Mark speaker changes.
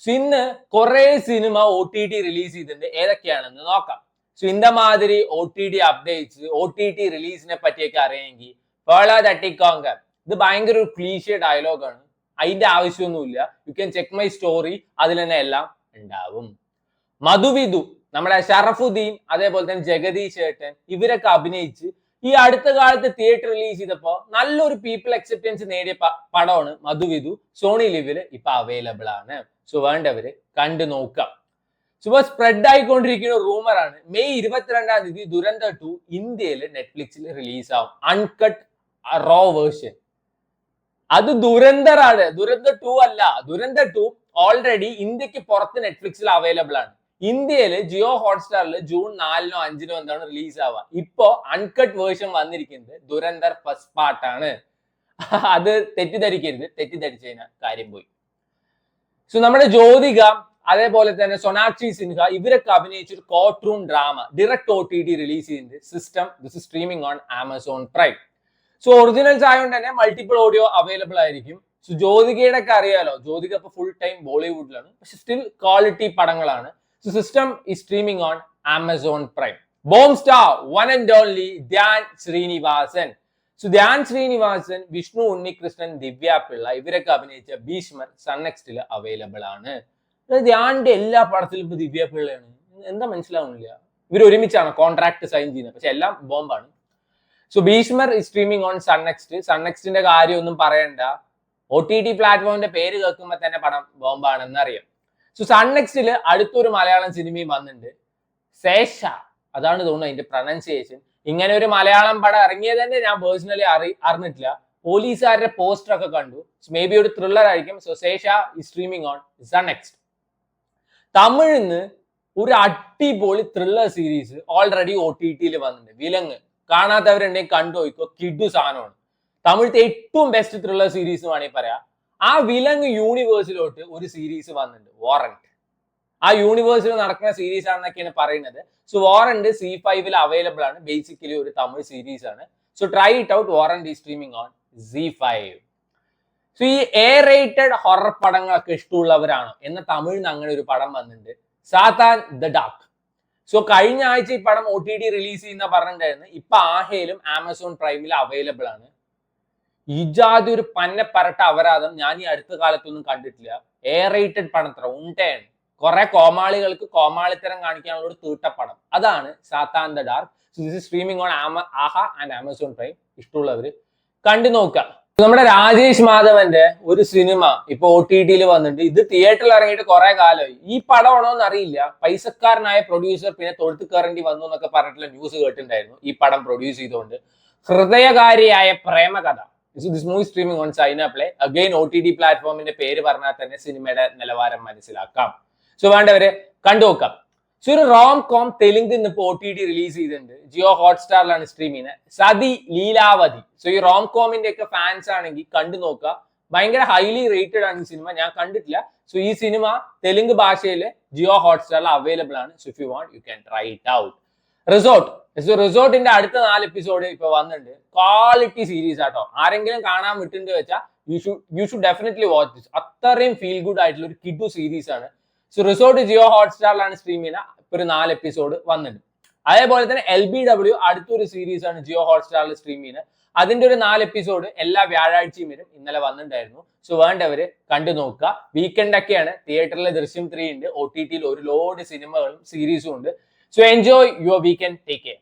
Speaker 1: So ഇന്ന് കുറെ cinema OTT release ചെയ്തിട്ടുണ്ട്. ഏതൊക്കെയാണെന്ന് നോക്കാം. സോ ഇന്ന മാതിരി OTT അപ്ഡേറ്റ്സ്, OTT റിലീസിനെ പറ്റിയൊക്കെ അറിയാമെങ്കിൽ പേള തട്ടിക്കോങ്ക. ഇത് ഭയങ്കര ഒരു ക്ലീഷ്യ ഡയലോഗാണ്. അതിന്റെ ആവശ്യമൊന്നുമില്ല. You can check my story, അതിൽ തന്നെ എല്ലാം ഉണ്ടാവും. മധുവിധു, നമ്മുടെ ഷറഫുദ്ദീൻ, അതേപോലെ തന്നെ ജഗദീഷ് ചേട്ടൻ, ഇവരൊക്കെ അഭിനയിച്ച് ഈ അടുത്ത കാലത്ത് തിയേറ്റർ റിലീസ് ചെയ്തപ്പോ നല്ലൊരു പീപ്പിൾ അക്സെപ്റ്റൻസ് നേടിയ പടമാണ് മധുവിധു. സോണി ലിവില് ഇപ്പൊ അവൈലബിൾ ആണ്. സോ വേണ്ടവര് കണ്ടു നോക്കാം. സോ സ്പ്രെഡ് ആയിക്കൊണ്ടിരിക്കുന്ന റൂമർ ആണ്, മെയ് 22-ാം തീയതി ദുരന്ത 2 ഇന്ത്യയിൽ നെറ്റ്ഫ്ലിക്സിൽ റിലീസ് ആവും. Uncut raw version. അത് ദുരന്തറാണ്, ദുരന്ത 2 അല്ല. ദുരന്ത 2 ഓൾറെഡി ഇന്ത്യക്ക് പുറത്ത് നെറ്റ്ഫ്ലിക്സിൽ അവൈലബിൾ ആണ്. ഇന്ത്യയിൽ ജിയോ ഹോട്ട്സ്റ്റാറിൽ ജൂൺ 4-നോ 5-നോ എന്താണ് റിലീസ് ആവുക. ഇപ്പോ അൺകട്ട് വേർഷൻ വന്നിരിക്കുന്നത് ദുരന്തർ ഫസ്റ്റ് പാർട്ടാണ്. അത് തെറ്റിദ്ധരിക്കരുത്, തെറ്റിദ്ധരിച്ചു കഴിഞ്ഞാൽ കാര്യം പോയി. സോ നമ്മുടെ ജ്യോതിക, അതേപോലെ തന്നെ സൊനാക്ഷി സിൻഹ, ഇവരൊക്കെ അഭിനയിച്ചൊരു court room drama direct OTT release ചെയ്യുന്നത്. System this is streaming on Amazon Prime. So originals ആയതുകൊണ്ട് തന്നെ മൾട്ടിപ്പിൾ ഓഡിയോ അവൈലബിൾ ആയിരിക്കും. സോ ജ്യോതികയുടെ ഒക്കെ അറിയാലോ, ജ്യോതിക ഇപ്പൊ ഫുൾ ടൈം ബോളിവുഡിലാണ്, പക്ഷെ സ്റ്റിൽ ക്വാളിറ്റി പടങ്ങളാണ്. So system is streaming on Amazon Prime. Bomb star one and only Dhyan Sreenivasan. So Dhyan Sreenivasan, Vishnu Unnikrishnan, Divya Pillai ഇവരൊക്കെ അഭിനയിച്ച ഭീഷ്മർ സൺനെക്സ്റ്റിൽ അവൈലബിൾ ആണ്. ധ്യാന്റെ എല്ലാ പടത്തിലും ഇപ്പൊ ദിവ്യ പിള്ളയാണ്. എന്താ മനസ്സിലാവുന്നില്ല. ഇവർ ഒരുമിച്ചാണ് കോൺട്രാക്ട് സൈൻ ചെയ്യുന്നത്, പക്ഷെ എല്ലാം ബോംബാണ്. So Bheeshmar is streaming on Sun NXT. സൺനെക്സ്റ്റിന്റെ കാര്യം ഒന്നും പറയണ്ട. OTT പ്ലാറ്റ്ഫോമിന്റെ പേര് കേൾക്കുമ്പോൾ തന്നെ പടം ബോംബാണെന്ന് അറിയാം. സോ സൺനെക്സ്റ്റിൽ അടുത്തൊരു മലയാളം സിനിമയും വന്നിട്ടുണ്ട്, ശേഷ. അതാണ് തോന്നുന്നത് അതിന്റെ പ്രൊനൗൺസിയേഷൻ. ഇങ്ങനെ ഒരു മലയാളം പടം ഇറങ്ങിയത് തന്നെ ഞാൻ പേഴ്സണലി അറിഞ്ഞിട്ടില്ല. പോലീസുകാരുടെ പോസ്റ്റർ ഒക്കെ കണ്ടു. മേ ബി ഒരു ത്രില്ലർ ആയിരിക്കും. So Sesha is streaming on Sun NXT. തമിഴിന്ന് ഒരു അടിപൊളി ത്രില്ലർ സീരീസ് ഓൾറെഡി OTT വന്നിട്ടുണ്ട്, വിലങ്ങ്. കാണാത്തവരുണ്ടെങ്കിൽ കണ്ടു നോക്കോ, കിഡു സാധനമാണ്. തമിഴത്തെ ഏറ്റവും ബെസ്റ്റ് ത്രില്ലർ സീരീസ് വേണമെങ്കിൽ പറയാം. ആ വിലങ്ങ് യൂണിവേഴ്സിലോട്ട് ഒരു സീരീസ് വന്നിട്ടുണ്ട്, വാറന്റ്. ആ യൂണിവേഴ്സിൽ നടക്കുന്ന സീരീസ് ആണെന്നൊക്കെയാണ് പറയുന്നത്. സോ വാറന്റ് C5 അവൈലബിൾ ആണ്. ബേസിക്കലി ഒരു തമിഴ് സീരീസ് ആണ്. So try it out. Warrant ഈ സ്ട്രീമിംഗ് ഓൺ Z5. സോ ഈ റേറ്റഡ് ഹൊറർ പടങ്ങളൊക്കെ ഇഷ്ടമുള്ളവരാണോ എന്ന തമിഴിന് അങ്ങനെ ഒരു പടം വന്നിട്ടുണ്ട്, സാത്താൻ ദ ഡാർക്ക്. സോ കഴിഞ്ഞ ആഴ്ച ഈ പടം OTT റിലീസ് ചെയ്യുന്ന പറഞ്ഞിട്ടുണ്ടായിരുന്നു. ഇപ്പൊ ആഹയിലും ആമസോൺ പ്രൈമിലും അവൈലബിൾ ആണ്. ഇജാതി ഒരു പരട്ട അപരാധം ഞാൻ ഈ അടുത്ത കാലത്തൊന്നും കണ്ടിട്ടില്ല. റേറ്റഡ് പടത്ര ഉണ്ടേണ്. കുറെ കോമാളികൾക്ക് കോമാളിത്തരം കാണിക്കാനുള്ള ഒരു തീട്ടപ്പടം. അതാണ് Satan the dark. So this is streaming on Aha and Amazon Prime. ഇഷ്ടമുള്ളവര് കണ്ടു നോക്കാം. നമ്മുടെ രാജേഷ് മാധവന്റെ ഒരു സിനിമ ഇപ്പൊ OTT വന്നിട്ട്, ഇത് തിയേറ്ററിൽ ഇറങ്ങിയിട്ട് കുറെ കാലമായി. ഈ പടമാണോ എന്ന് അറിയില്ല. പൈസക്കാരനായ പ്രൊഡ്യൂസർ പിന്നെ തൊഴുത്ത് കയറേണ്ടി വന്നു എന്നൊക്കെ പറഞ്ഞിട്ടുള്ള ന്യൂസ് കേട്ടിട്ടുണ്ടായിരുന്നു. ഈ പടം പ്രൊഡ്യൂസ് ചെയ്തുകൊണ്ട് ഹൃദയകാരിയായ പ്രേമകഥ. This movie streaming on Saina play. Again OTT പ്ലാറ്റ്ഫോമിന്റെ പേര് പറഞ്ഞാൽ തന്നെ സിനിമയുടെ നിലവാരം മനസ്സിലാക്കാം. സോ വേണ്ടവരെ കണ്ടു നോക്കാം. സോ ഒരു റോം കോം തെലുങ്ക് ഇന്നിപ്പോ OTT റിലീസ് ചെയ്തിട്ടുണ്ട്. ജിയോ ഹോട്ട്സ്റ്റാറിലാണ് സ്ട്രീം ചെയ്യുന്നത്. സതി ലീലാവതി. സോ ഈ റോം കോമിന്റെ ഒക്കെ ഫാൻസ് ആണെങ്കിൽ കണ്ടു നോക്കുക. ഭയങ്കര ഹൈലി റേറ്റഡ് ആണ് ഈ സിനിമ. ഞാൻ കണ്ടിട്ടില്ല. സോ ഈ സിനിമ തെലുങ്ക് ഭാഷയിൽ ജിയോ ഹോട്ട്സ്റ്റാറിൽ അവൈലബിൾ ആണ്. So if you want you can try it out. Resort. So റിസോർട്ടിന്റെ അടുത്ത 4 എപ്പിസോഡ് ഇപ്പൊ വന്നിട്ടുണ്ട്. ക്വാളിറ്റി സീരീസ് ആട്ടോ. ആരെങ്കിലും കാണാൻ വിട്ടിട്ട് വെച്ചാൽ you should definitely watch this. അത്രയും ഫീൽ ഗുഡ് ആയിട്ടുള്ള ഒരു കിഡു സീരീസ് ആണ്. സോ റിസോർട്ട് ജിയോ ഹോട്ട്സ്റ്റാറിലാണ് സ്ട്രീം ചെയ്യുന്നത്. ഇപ്പൊ ഒരു 4 എപ്പിസോഡ് വന്നിട്ടുണ്ട്. അതേപോലെ തന്നെ LBW അടുത്തൊരു സീരീസ് ആണ് ജിയോ ഹോട്ട്സ്റ്റാറിൽ സ്ട്രീം ചെയ്യുന്നത്. അതിന്റെ ഒരു 4 എപ്പിസോഡ് എല്ലാ വ്യാഴാഴ്ചയും വരും. ഇന്നലെ വന്നിട്ടുണ്ടായിരുന്നു. സോ വേണ്ടവര് കണ്ടു നോക്കുക. വീക്കെൻഡ് ഒക്കെയാണ്. തിയേറ്ററിൽ ദൃശ്യം 3 ഉണ്ട്. OTT ഒരു ലോഡ് സിനിമകളും സീരീസും ഉണ്ട്. So enjoy your weekend. Take care.